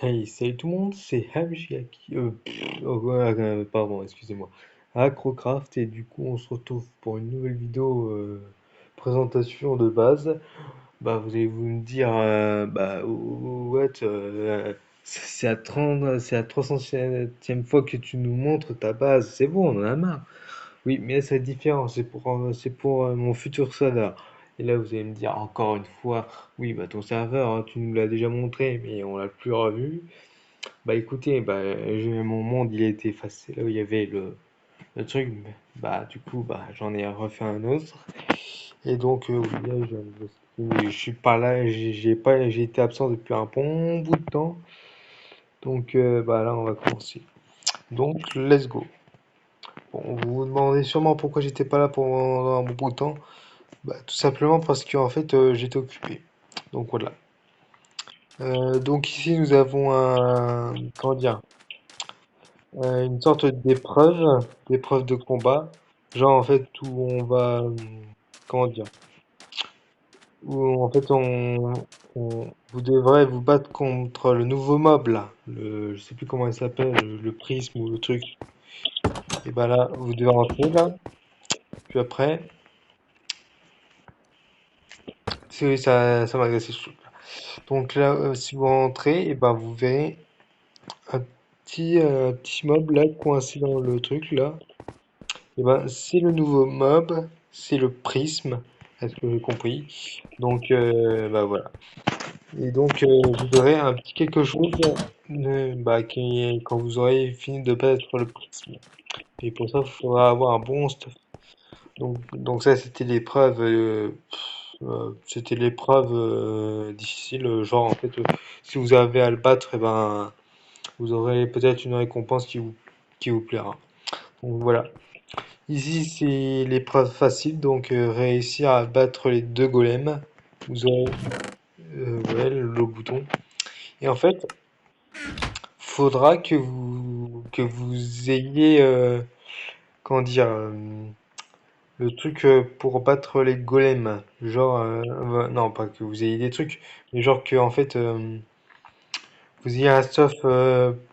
Hey, salut tout le monde, c'est Hamjiaki. Pardon, excusez-moi. Acrocraft, et du coup, on se retrouve pour une nouvelle vidéo présentation de base. Bah, vous allez vous me dire, what, c'est à 300e fois que tu nous montres ta base, c'est bon, on en a marre. Oui, mais là, c'est différent, c'est pour mon futur serveur. Et là, vous allez me dire encore une fois, oui, bah ton serveur, hein, tu nous l'as déjà montré, mais on l'a plus revu. Bah écoutez, mon monde il a été effacé là où il y avait le truc, bah du coup bah j'en ai refait un autre. Et donc oui, là, je suis pas là, j'ai été absent depuis un bon bout de temps. Donc bah là on va commencer. Donc let's go. Bon, vous vous demandez sûrement pourquoi j'étais pas là pendant un bon bout de temps. Bah tout simplement parce qu'en fait j'étais occupé. Donc voilà. Donc ici nous avons un, comment dire, une sorte d'épreuve de combat, genre en fait où on va, comment dire, où en fait vous devrez vous battre contre le nouveau mob là, je sais plus comment il s'appelle, le prisme ou le truc. Et bah là, vous devez rentrer là, puis après, si ça m'a agressé ce truc. Donc là, si vous rentrez, et ben vous verrez un petit mob là coincé dans le truc là. Et ben, c'est le nouveau mob, c'est le prisme, est-ce que j'ai compris? Donc, bah voilà. Et donc, vous aurez un petit quelque chose quand vous aurez fini de battre le prisme. Et pour ça, il faudra avoir un bon stuff. Donc ça, c'était l'épreuve difficile. Genre, en fait, si vous avez à le battre, et ben, vous aurez peut-être une récompense qui vous plaira. Donc voilà. Ici, c'est l'épreuve facile, donc réussir à battre les deux golems. Vous aurez ouais, le bouton. Et en fait, faudra que vous ayez, comment dire, le truc pour battre les golems. Genre, non, pas que vous ayez des trucs, mais genre que en fait, vous ayez un stuff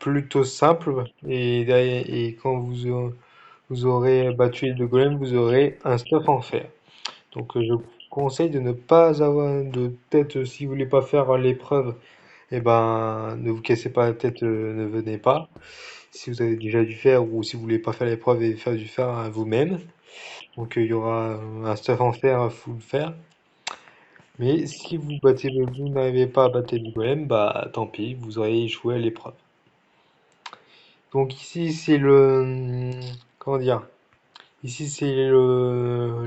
plutôt simple. Et quand vous aurez battu les deux golems, vous aurez un stuff en fer. Donc je conseille de ne pas avoir de tête si vous voulez pas faire l'épreuve. Eh ben, ne vous cassez pas la tête, ne venez pas. Si vous avez déjà dû faire ou si vous voulez pas faire l'épreuve et faire du fer vous-même. Donc il y aura un stuff en fer, faut le faire. Mais si vous n'arrivez pas à battre le golem, bah tant pis, vous aurez échoué à l'épreuve. Donc ici c'est comment dire? Ici, c'est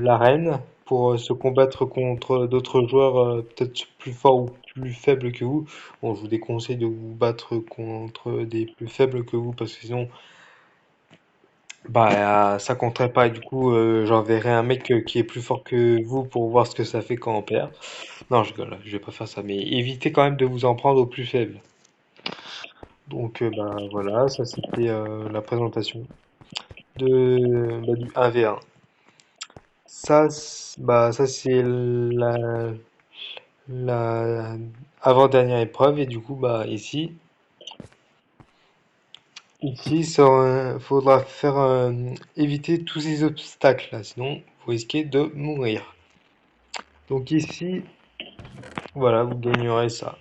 l'arène pour se combattre contre d'autres joueurs peut-être plus forts ou plus faibles que vous. Bon, je vous déconseille de vous battre contre des plus faibles que vous parce que sinon, bah, ça compterait pas. Et du coup, j'enverrai un mec qui est plus fort que vous pour voir ce que ça fait quand on perd. Non, je rigole, je vais pas faire ça, mais évitez quand même de vous en prendre aux plus faibles. Donc, bah, voilà, ça c'était la présentation du 1v1. Ça c'est la avant-dernière épreuve et du coup bah ici faudra faire éviter tous ces obstacles là, sinon vous risquez de mourir. Donc ici voilà, vous gagnerez ça.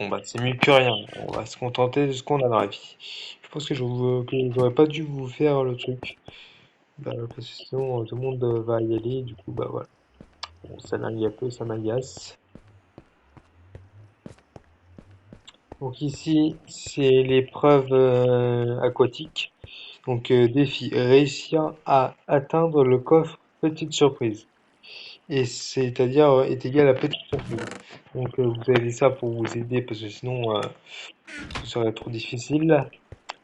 Bon bah c'est mieux que rien, on va se contenter de ce qu'on a dans la vie. Je pense que j'aurais pas dû vous faire le truc, bah, parce que sinon tout le monde va y aller, du coup bah voilà. Bon, ça peu, ça m'agace. Donc ici, c'est l'épreuve aquatique. Donc défi, réussir à atteindre le coffre petite surprise. Et c'est-à-dire est égal à petite surprise. Donc vous avez ça pour vous aider parce que sinon ce serait trop difficile.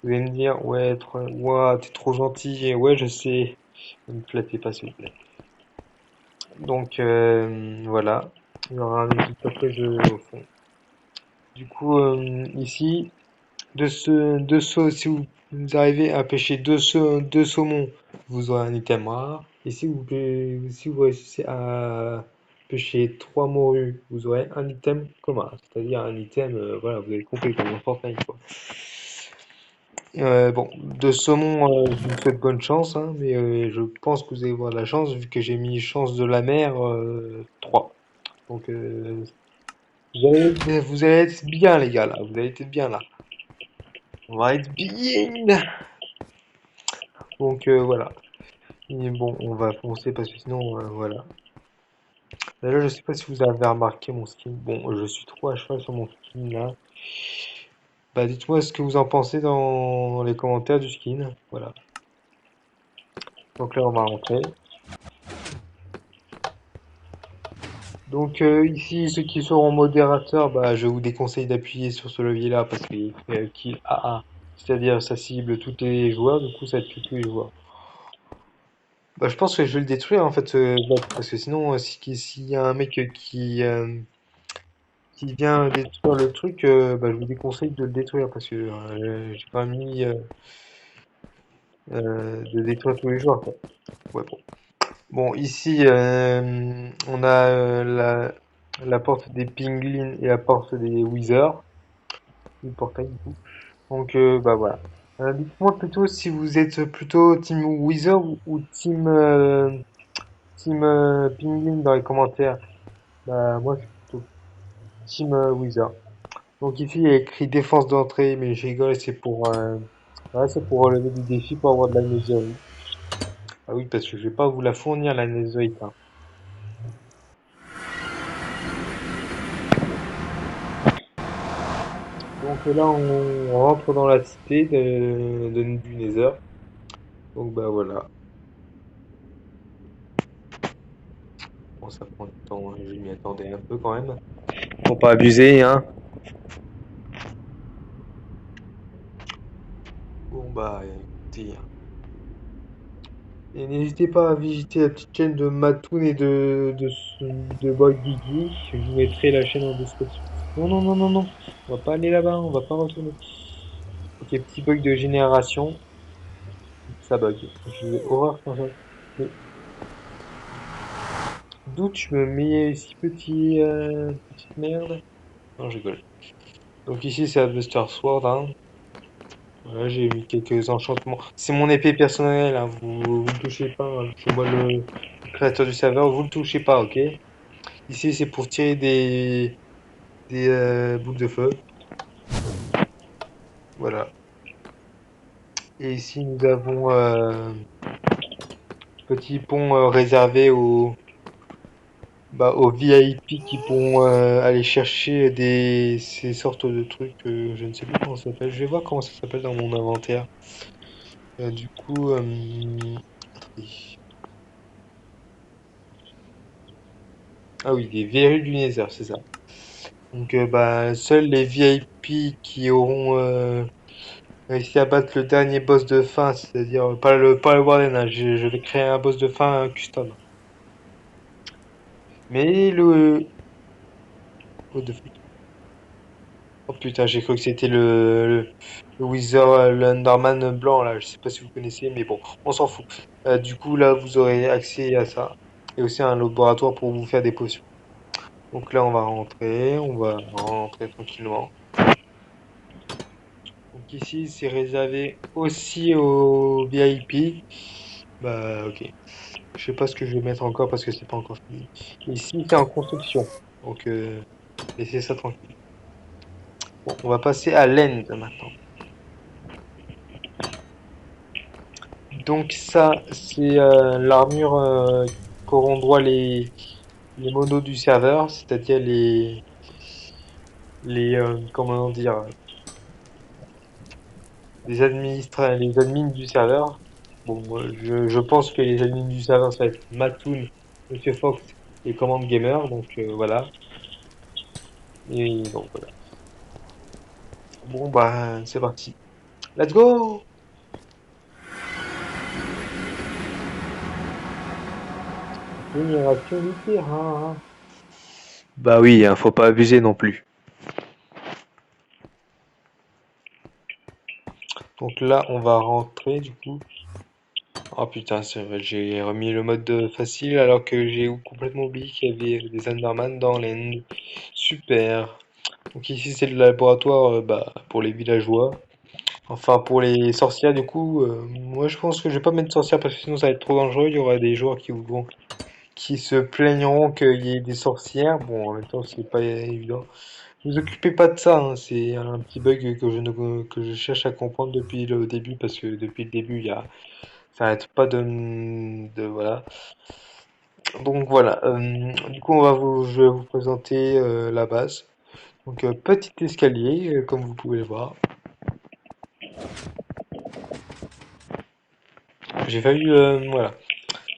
Vous allez me dire, ouais, ouah, t'es trop gentil, et ouais, je sais. Ne me flattez pas s'il vous plaît. Donc voilà, il y aura un petit surprise au fond. Du coup, ici, deux sauts, si vous arrivez à pêcher deux saumons, vous aurez un item rare. Et si vous réussissez à pêcher 3 morues, vous aurez un item commun. C'est-à-dire un item, voilà, vous avez compris comme dans Fortnite, quoi. Bon, de saumon, je vous souhaite bonne chance, hein, mais je pense que vous allez avoir de la chance vu que j'ai mis chance de la mer 3. Donc vous allez être bien les gars là, vous allez être bien là. On va être bien. Donc voilà. Et bon, on va foncer parce que sinon voilà. Là, je sais pas si vous avez remarqué mon skin. Bon, je suis trop à cheval sur mon skin là. Bah dites-moi ce que vous en pensez dans les commentaires du skin. Voilà. Donc là on va rentrer. Donc ici, ceux qui seront modérateurs, bah, je vous déconseille d'appuyer sur ce levier-là parce qu'il fait kill AA. C'est-à-dire ça cible tous les joueurs, du coup ça tue tous les joueurs. Bah, je pense que je vais le détruire en fait, ce bot, parce que sinon, s'il y a un mec qui vient détruire le truc, bah, je vous déconseille de le détruire parce que j'ai pas mis de détruire tous les joueurs, quoi. Ouais, bon. Bon, ici, on a la porte des Pinglins et la porte des Wizards. Le portail du coup. Donc bah voilà. Dites-moi plutôt si vous êtes plutôt Team Wizard ou Team Penguin dans les commentaires. Bah moi je suis plutôt Team Wizard. Donc ici il y a écrit défense d'entrée, mais je rigole, c'est pour relever du défi pour avoir de la Netherite. Ah oui, parce que je vais pas vous la fournir la Netherite, hein. Donc là on rentre dans la cité du Nether. Donc bah voilà. Bon ça prend du temps, hein, je m'y attendais un peu quand même. Faut pas abuser, hein. Bon bah écoutez, hein. Et n'hésitez pas à visiter la petite chaîne de Matoon et de Boy Gigi. Je vous mettrai la chaîne en description. Non, non, non, non, non. On va pas aller là-bas, on va pas retourner. Ok, petit bug de génération. Ça bug. J'ai horreur quand ça. Mais d'où tu me mets si petite merde? Non, je rigole. Donc ici c'est Buster Sword, hein. Voilà, j'ai mis quelques enchantements. C'est mon épée personnelle, hein. Vous le touchez pas, hein. C'est moi le créateur du serveur. Vous le touchez pas, ok? Ici, c'est pour tirer des boules de feu. Voilà. Et ici, nous avons petit pont réservé aux VIP qui pourront aller chercher ces sortes de trucs. Je ne sais plus comment ça s'appelle. Je vais voir comment ça s'appelle dans mon inventaire. Du coup, attendez. Ah oui, des verrues du Nether, c'est ça. Donc, bah, seuls les VIP qui auront réussi à battre le dernier boss de fin, c'est-à-dire pas le Warden, hein, je vais créer un boss de fin custom. Mais what the fuck? Oh putain, j'ai cru que c'était le Wither, l'Underman blanc là, je sais pas si vous connaissez, mais bon, on s'en fout. Du coup, là, vous aurez accès à ça. Et aussi à un laboratoire pour vous faire des potions. Donc là, on va rentrer tranquillement. Donc ici, c'est réservé aussi aux VIP. Bah, ok. Je sais pas ce que je vais mettre encore parce que c'est pas encore fini. Ici, c'est en construction. Donc, laissez ça tranquille. Bon, on va passer à l'end maintenant. Donc ça, c'est l'armure qu'auront droit les monos du serveur, c'est-à-dire comment dire, les admins du serveur. Bon, moi, je pense que les admins du serveur, ça va être Matoon, Monsieur Fox et Command Gamer, donc voilà. Et donc voilà. Bon bah c'est parti. Let's go! Génération nucléaire, hein. Bah oui, hein, faut pas abuser non plus. Donc là, on va rentrer du coup. Oh putain, c'est vrai, j'ai remis le mode facile alors que j'ai complètement oublié qu'il y avait des Enderman dans l'end. Super. Donc ici c'est le laboratoire pour les villageois. Enfin pour les sorcières du coup, moi je pense que je vais pas mettre sorcières parce que sinon ça va être trop dangereux. Il y aura des joueurs qui se plaigneront qu'il y ait des sorcières. Bon en même temps c'est pas évident. Ne vous occupez pas de ça, hein, c'est un petit bug que je cherche à comprendre depuis le début parce que depuis le début ça arrête pas voilà. Donc voilà, du coup je vais vous présenter la base. Donc petit escalier comme vous pouvez le voir. J'ai failli voilà.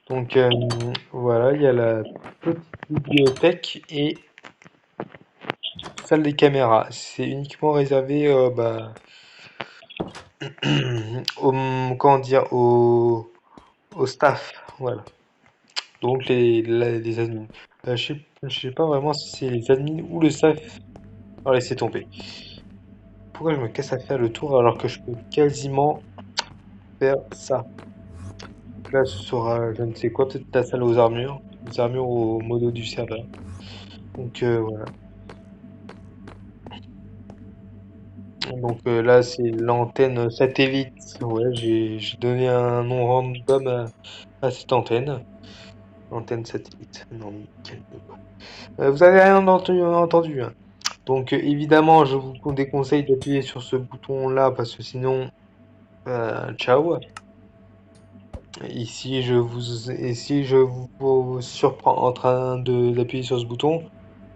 Donc voilà, il y a la petite bibliothèque et salle des caméras. C'est uniquement réservé au comment dire au staff, voilà. Donc les admins. Je sais pas vraiment si c'est les admins ou le staff. Oh, laissez tomber. Pourquoi je me casse à faire le tour alors que je peux quasiment faire ça? Là, ce sera, je ne sais quoi, peut-être la salle aux armures. Les armures au modo du serveur. Donc voilà. Donc là, c'est l'antenne satellite. Ouais, j'ai donné un nom random à cette antenne. Antenne satellite. Non, calme-toi. Vous avez rien entendu, hein. Donc évidemment, je vous déconseille d'appuyer sur ce bouton-là parce que sinon, ciao. Et si je vous surprends en train d'appuyer sur ce bouton,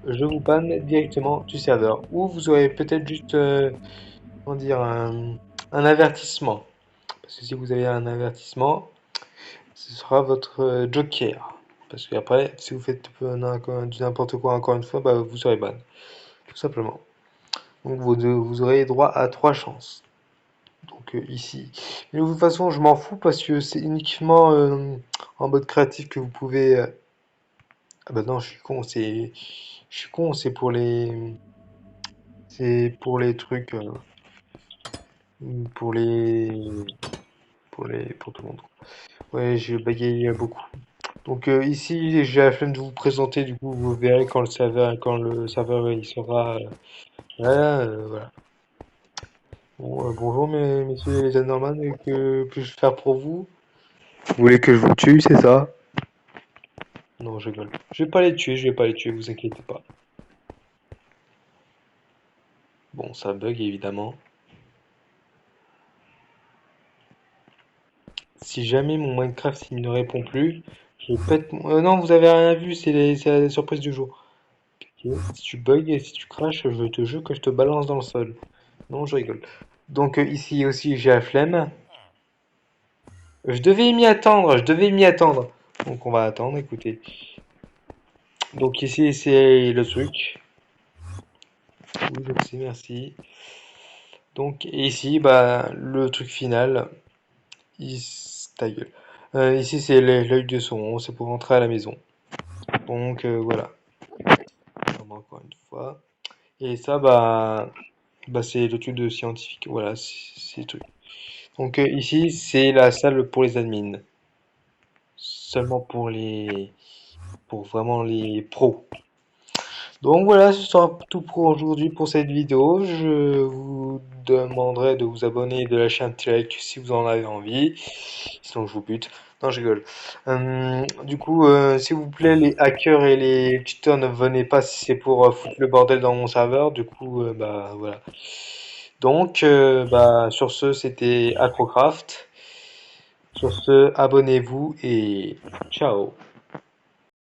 je vous banne directement du serveur. Ou vous aurez peut-être juste, comment dire, un avertissement. Parce que si vous avez un avertissement, ce sera votre joker. Parce qu'après, si vous faites du n'importe quoi encore une fois, bah, vous serez ban. Tout simplement. Donc vous aurez droit à 3 chances. Donc ici. Mais de toute façon, je m'en fous parce que c'est uniquement en mode créatif que vous pouvez. Ah bah non, je suis con, c'est pour les trucs, pour les, pour tout le monde. Ouais, j'ai bagayé beaucoup. Donc ici, j'ai la flemme de vous présenter. Du coup, vous verrez quand le serveur il sera. Voilà. Bon, bonjour, messieurs les Anorman, que puis-je faire pour vous? Vous voulez que je vous tue, c'est ça? Non, je rigole. Je vais pas les tuer, je vais pas les tuer, vous inquiétez pas. Bon, ça bug évidemment. Si jamais mon Minecraft il ne répond plus, je pète mon... non, vous avez rien vu, c'est la surprise du jour. Ok. Si tu bugs et si tu craches, je te jure que je te balance dans le sol. Non, je rigole. Donc ici aussi, j'ai la flemme. Je devais m'y attendre. Donc on va attendre, écoutez. Donc ici, c'est le truc. Oui, je sais, merci. Donc ici, bah, le truc final. Ta gueule. Ici, c'est l'œil de saumon, c'est pour rentrer à la maison. Donc voilà, encore une fois. Et ça, c'est le truc de scientifique. Voilà, c'est le truc. Donc ici, c'est la salle pour les admins. Seulement pour vraiment les pros. Donc voilà, ce sera tout pour aujourd'hui pour cette vidéo. Je vous demanderai de vous abonner et de lâcher un petit like si vous en avez envie. Sinon je vous bute. Non, je rigole. Du coup, s'il vous plaît, les hackers et les cheaters ne venez pas si c'est pour foutre le bordel dans mon serveur. Du coup, bah voilà. Donc, sur ce, c'était Acrocraft. Sur ce, abonnez-vous et ciao.